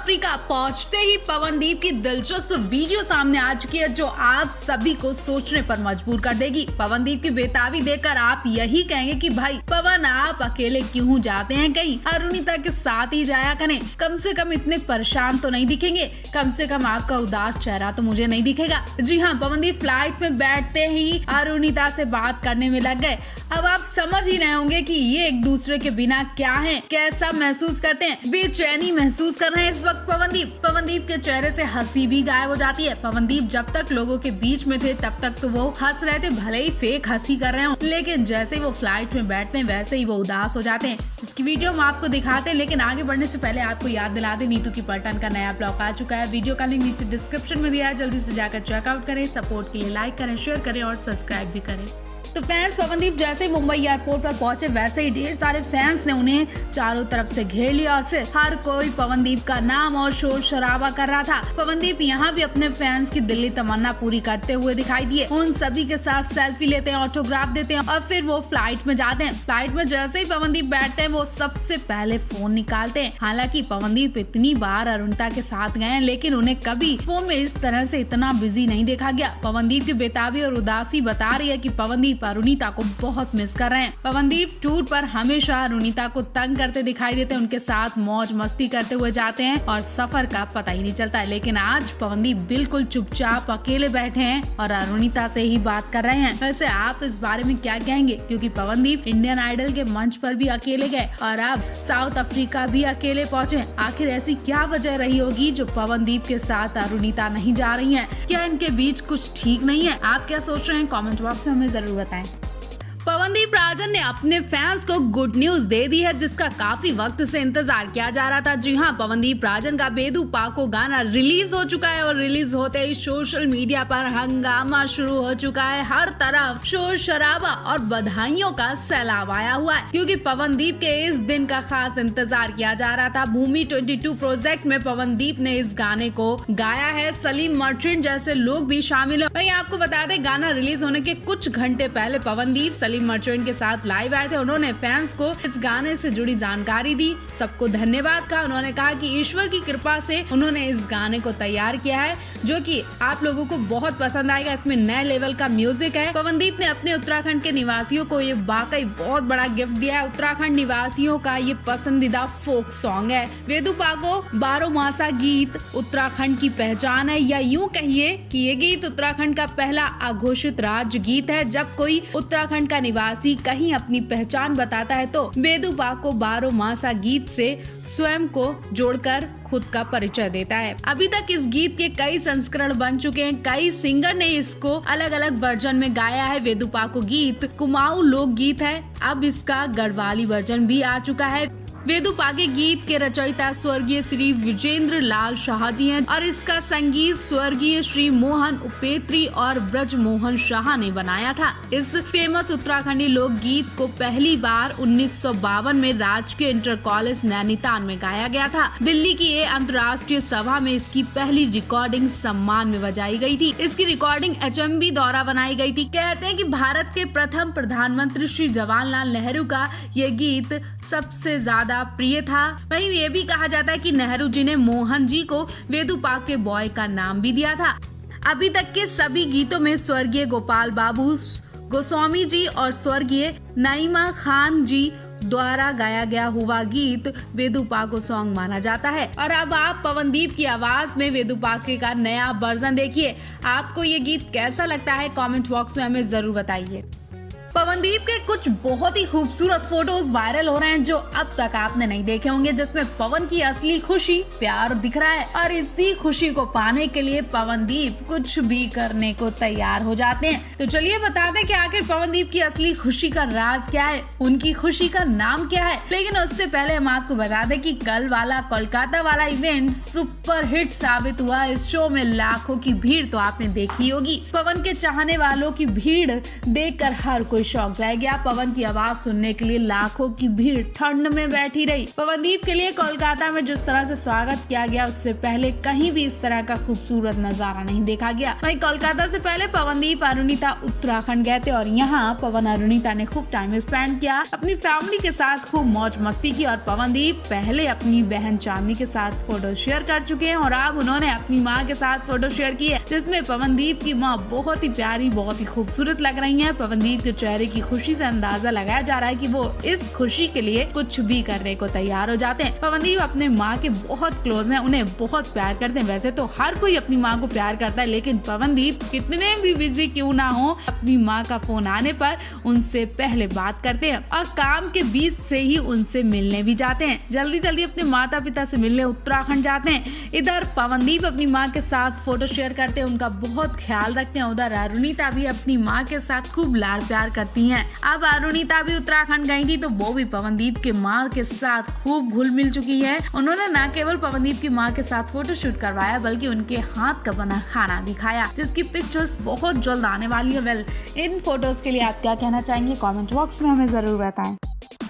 Africa पहुंचते ही पवनदीप की दिलचस्प वीडियो सामने आ चुकी है जो आप सभी को सोचने पर मजबूर कर देगी। पवनदीप की बेताबी देखकर आप यही कहेंगे कि भाई पवन आप अकेले क्यों जाते हैं, कहीं अरुणिता के साथ ही जाया करें, कम से कम इतने परेशान तो नहीं दिखेंगे, कम से कम आपका उदास चेहरा तो मुझे नहीं दिखेगा। जी हाँ, पवनदीप फ्लाइट में बैठते ही अरुणिता से बात करने में लग गए। अब आप समझ ही रहे होंगे कि ये एक दूसरे के बिना क्या हैं, कैसा महसूस करते हैं, बेचैनी महसूस कर रहे हैं इस वक्त पवनदीप के चेहरे से हंसी भी गायब हो जाती है। पवनदीप जब तक लोगों के बीच में थे तब तक तो वो हंस रहे थे, भले ही फेक हंसी कर रहे हो, लेकिन जैसे ही वो फ्लाइट में बैठते हैं वैसे ही वो उदास हो जाते हैं। इसकी वीडियो हम आपको दिखाते हैं, लेकिन आगे बढ़ने से पहले आपको याद दिला दें, नीतू की पलटन का नया ब्लॉग आ चुका है। वीडियो का लिंक नीचे डिस्क्रिप्शन में दिया है, जल्दी से जाकर चेकआउट करें। सपोर्ट के लिए लाइक करें, शेयर करें और सब्सक्राइब भी करें। तो फैंस पवनदीप जैसे ही मुंबई एयरपोर्ट पर पहुंचे वैसे ही ढेर सारे फैंस ने उन्हें चारों तरफ से घेर लिया और फिर हर कोई पवनदीप का नाम और शोर शराबा कर रहा था। पवनदीप यहाँ भी अपने फैंस की दिल्ली तमन्ना पूरी करते हुए दिखाई दिए। उन सभी के साथ सेल्फी लेते हैं, ऑटोग्राफ देते हैं और फिर वो फ्लाइट में जाते हैं। फ्लाइट में जैसे ही पवनदीप बैठते हैं वो सबसे पहले फोन निकालते हैं। हालांकि पवनदीप इतनी बार अरुणिता के साथ गए हैं, लेकिन उन्हें कभी फोन में इस तरह से इतना बिजी नहीं देखा गया। पवनदीप की बेताबी और उदासी बता रही है कि पवनदीप अरुणिता को बहुत मिस कर रहे हैं। पवनदीप टूर पर हमेशा अरुणिता को तंग करते दिखाई देते हैं, उनके साथ मौज मस्ती करते हुए जाते हैं और सफर का पता ही नहीं चलता है। लेकिन आज पवनदीप बिल्कुल चुपचाप अकेले बैठे हैं और अरुणिता से ही बात कर रहे हैं। वैसे आप इस बारे में क्या कहेंगे, क्योंकि पवनदीप इंडियन आइडल के मंच पर भी अकेले गए और अब साउथ अफ्रीका भी अकेले पहुँचे। आखिर ऐसी क्या वजह रही होगी जो पवनदीप के साथ अरुणिता नहीं जा रही है? क्या इनके बीच कुछ ठीक नहीं है? आप क्या सोच रहे हैं? कमेंट बॉक्स में हमें जरूर बताएं। पवनदीप राजन ने अपने फैंस को गुड न्यूज दे दी है, जिसका काफी वक्त से इंतजार किया जा रहा था। जी हाँ, पवनदीप राजन का बेदू पाको गाना रिलीज हो चुका है और रिलीज होते ही सोशल मीडिया पर हंगामा शुरू हो चुका है। हर तरफ शोर शराबा और बधाइयों का सैलाब आया हुआ है, क्योंकि पवनदीप के इस दिन का खास इंतजार किया जा रहा था। भूमि 22 प्रोजेक्ट में पवनदीप ने इस गाने को गाया है। सलीम मर्चेंट जैसे लोग भी शामिल है। वहीं आपको बता दें, गाना रिलीज होने के कुछ घंटे पहले पवनदीप सलीम मर्चेंट के साथ लाइव आए थे। उन्होंने फैंस को इस गाने से जुड़ी जानकारी दी, सबको धन्यवाद कहा। उन्होंने कहा कि ईश्वर की कृपा से उन्होंने इस गाने को तैयार किया है, जो कि आप लोगों को बहुत पसंद आएगा। इसमें नए लेवल का म्यूजिक है। पवनदीप ने अपने उत्तराखंड के निवासियों को ये वाकई बहुत बड़ा गिफ्ट दिया है। उत्तराखंड निवासियों का ये पसंदीदा फोक सॉन्ग है। वेदू पाको बारोमासा गीत उत्तराखंड की पहचान है, या यूँ कहिए कि ये गीत उत्तराखंड का पहला अघोषित राज्य गीत है। जब कोई उत्तराखंड का निवासी कहीं अपनी पहचान बताता है तो वेदू पाको बारोमासा गीत से स्वयं को जोड़कर खुद का परिचय देता है। अभी तक इस गीत के कई संस्करण बन चुके हैं, कई सिंगर ने इसको अलग अलग वर्जन में गाया है। वेदू पाको गीत कुमाऊं लोक गीत है, अब इसका गढ़वाली वर्जन भी आ चुका है। वेदू पाके गीत के रचयिता स्वर्गीय श्री विजेंद्र लाल शाह जी हैं और इसका संगीत स्वर्गीय श्री मोहन उपेत्री और ब्रज मोहन शाह ने बनाया था। इस फेमस उत्तराखंडी लोक गीत को पहली बार 1952 में राजकीय इंटर कॉलेज नैनीताल में गाया गया था। दिल्ली की ये अंतर्राष्ट्रीय सभा में इसकी पहली रिकॉर्डिंग सम्मान में बजाई गई थी। इसकी रिकॉर्डिंग HMV द्वारा बनाई गई थी। कहते हैं कि भारत के प्रथम प्रधानमंत्री श्री जवाहरलाल नेहरू का ये गीत सबसे ज्यादा प्रिय था। वहीं ये भी कहा जाता है कि नेहरू जी ने मोहन जी को वेदू पाके बॉय का नाम भी दिया था। अभी तक के सभी गीतों में स्वर्गीय गोपाल बाबू गोस्वामी जी और स्वर्गीय नईमा खान जी द्वारा गाया गया हुआ गीत वेदू पाको सॉन्ग माना जाता है। और अब आप पवनदीप की आवाज में वेदू पाके का नया वर्जन देखिए। आपको ये गीत कैसा लगता है? कमेंट बॉक्स में हमें जरूर बताइए। पवनदीप के कुछ बहुत ही खूबसूरत फोटोज वायरल हो रहे हैं जो अब तक आपने नहीं देखे होंगे, जिसमें पवन की असली खुशी प्यार दिख रहा है और इसी खुशी को पाने के लिए पवनदीप कुछ भी करने को तैयार हो जाते हैं। तो चलिए बता दें कि आखिर पवनदीप की असली खुशी का राज क्या है, उनकी खुशी का नाम क्या है। लेकिन उससे पहले हम आपको बता दें कि कल वाला कोलकाता वाला इवेंट सुपर हिट साबित हुआ। इस शो में लाखों की भीड़ तो आपने देखी होगी। पवन के चाहने वालों की भीड़ देखकर हर कोई शॉक रह गया। पवन की आवाज सुनने के लिए लाखों की भीड़ ठंड में बैठी रही। पवनदीप के लिए कोलकाता में जिस तरह से स्वागत किया गया उससे पहले कहीं भी इस तरह का खूबसूरत नजारा नहीं देखा गया। वहीं कोलकाता से पहले पवनदीप अरुणिता उत्तराखंड गए थे और यहाँ पवन अरुणिता ने खूब टाइम स्पेंड किया, अपनी फैमिली के साथ खूब मौज मस्ती की। और पवनदीप पहले अपनी बहन चांदनी के साथ फोटो शेयर कर चुके हैं और अब उन्होंने अपनी माँ के साथ फोटो शेयर की है, जिसमें पवनदीप की माँ बहुत ही प्यारी, बहुत ही खूबसूरत लग रही हैं। पवनदीप के चेहरे की खुशी से अंदाजा लगाया जा रहा है कि वो इस खुशी के लिए कुछ भी करने को तैयार हो जाते हैं। पवनदीप अपने माँ के बहुत क्लोज हैं, उन्हें बहुत प्यार करते हैं। वैसे तो हर कोई अपनी माँ को प्यार करता है, लेकिन पवनदीप कितने भी बिजी क्यों ना हो, अपनी माँ का फोन आने पर उनसे पहले बात करते हैं और काम के बीच से ही उनसे मिलने भी जाते हैं। जल्दी जल्दी अपने माता पिता से मिलने उत्तराखंड जाते हैं। इधर पवनदीप अपनी माँ के साथ फोटो शेयर करते हैं, उनका बहुत ख्याल रखते हैं। उधर अरुणिता भी अपनी माँ के साथ खूब लाड प्यार करती हैं। अब अरुणिता भी उत्तराखंड गई थी तो वो भी पवनदीप के माँ के साथ खूब घुल मिल चुकी है। उन्होंने न केवल पवनदीप की माँ के साथ फोटो शूट करवाया बल्कि उनके हाथ का बना खाना भी खाया, जिसकी पिक्चर्स बहुत जल्द आने वाली है। वेल, इन फोटोज के लिए आप क्या कहना चाहेंगे कमेंट बॉक्स में हमें जरूर बताएं।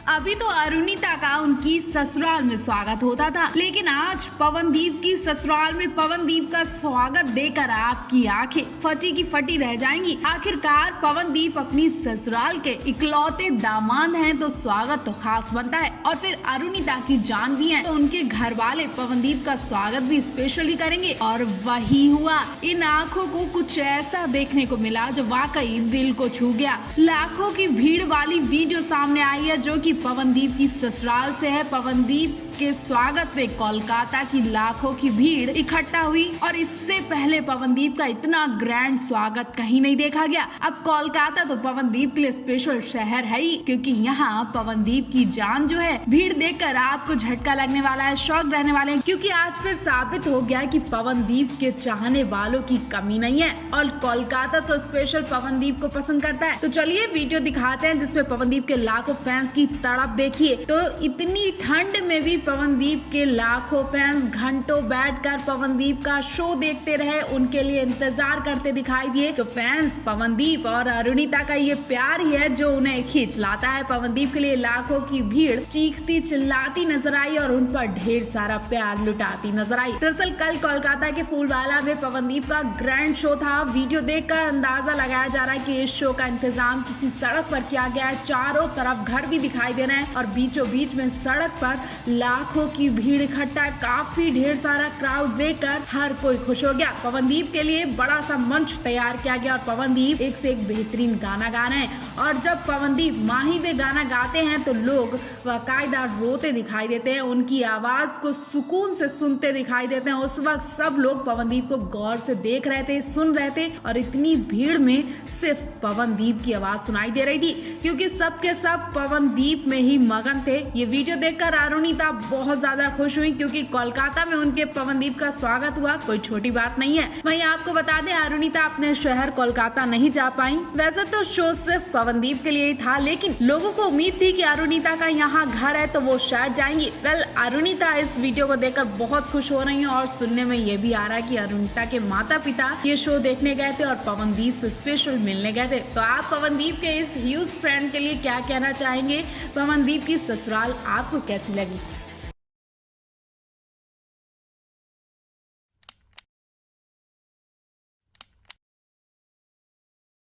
अभी तो अरुणिता का उनकी ससुराल में स्वागत होता था, लेकिन आज पवनदीप की ससुराल में पवनदीप का स्वागत देकर आपकी आंखें फटी की फटी रह जाएंगी। आखिरकार पवनदीप अपनी ससुराल के इकलौते दामाद हैं तो स्वागत तो खास बनता है, और फिर अरुणिता की जान भी है तो उनके घर वाले पवनदीप का स्वागत भी स्पेशली करेंगे। और वही हुआ, इन आंखों को कुछ ऐसा देखने को मिला जो वाकई दिल को छू गया। लाखों की भीड़ वाली वीडियो सामने आई है जो कि पवनदीप की ससुराल से है। पवनदीप के स्वागत में कोलकाता की लाखों की भीड़ इकट्ठा हुई और इससे पहले पवनदीप का इतना ग्रैंड स्वागत कहीं नहीं देखा गया। अब कोलकाता तो पवनदीप के लिए स्पेशल शहर है ही, क्योंकि यहाँ पवनदीप की जान जो है, भीड़ देखकर आपको झटका लगने वाला है, शॉक रहने वाले हैं, क्योंकि आज फिर साबित हो गया कि पवनदीप के चाहने वालों की कमी नहीं है और कोलकाता तो स्पेशल पवनदीप को पसंद करता है। तो चलिए वीडियो दिखाते हैं जिसमें पवनदीप के लाखों फैंस की तड़प देखिए। तो इतनी ठंड में भी पवनदीप के लाखों फैंस घंटों बैठकर पवनदीप का शो देखते रहे, उनके लिए इंतजार करते दिखाई दिए। तो फैंस पवनदीप और अरुणिता का ये प्यार ही है जो उन्हें खींच लाता है। पवनदीप के लिए लाखों की भीड़ चीखती चिल्लाती नजर आई और उन पर ढेर सारा प्यार लुटाती नजर आई। दरअसल कल कोलकाता के फूलवाला में पवनदीप का ग्रैंड शो था। वीडियो देखकर अंदाजा लगाया जा रहा है कि इस शो का इंतजाम किसी सड़क पर किया गया है। चारों तरफ घर भी दिखाई दे रहे हैं और बीचों बीच में सड़क पर लाखों की भीड़ इकट्ठा है। काफी ढेर सारा क्राउड देखकर हर कोई खुश हो गया। पवनदीप के लिए बड़ा सा मंच तैयार किया गया और पवनदीप एक से एक बेहतरीन गाना गा रहे हैं। और जब पवनदीप माही वे गाना गाते हैं तो लोग बाकायदा रोते दिखाई देते हैं, उनकी आवाज को सुकून से सुनते दिखाई देते हैं। उस वक्त सब लोग पवनदीप को गौर से देख रहे थे, सुन रहे थे और इतनी भीड़ में सिर्फ पवनदीप की आवाज सुनाई दे रही थी, क्योंकि सबके सब पवनदीप में ही मगन थे। ये वीडियो देखकर अरुणिता बहुत ज्यादा खुश हुई, क्योंकि कोलकाता में उनके पवनदीप का स्वागत हुआ कोई छोटी बात नहीं है। वहीं आपको बता दें अरुणिता अपने शहर कोलकाता नहीं जा पाई। वैसे तो शो सिर्फ पवनदीप के लिए ही था, लेकिन लोगों को उम्मीद थी कि अरुणिता का यहाँ घर है तो वो शायद जाएंगी। वेल, अरुणिता इस वीडियो को देखकर बहुत खुश हो रही है और सुनने में ये भी आ रहा है कि अरुणिता के माता पिता ये शो देखने गए थे और पवनदीप से स्पेशल मिलने गए थे। तो आप पवनदीप के इस ह्यूज फ्रेंड के लिए क्या कहना चाहेंगे? पवनदीप की ससुराल आपको कैसी लगी?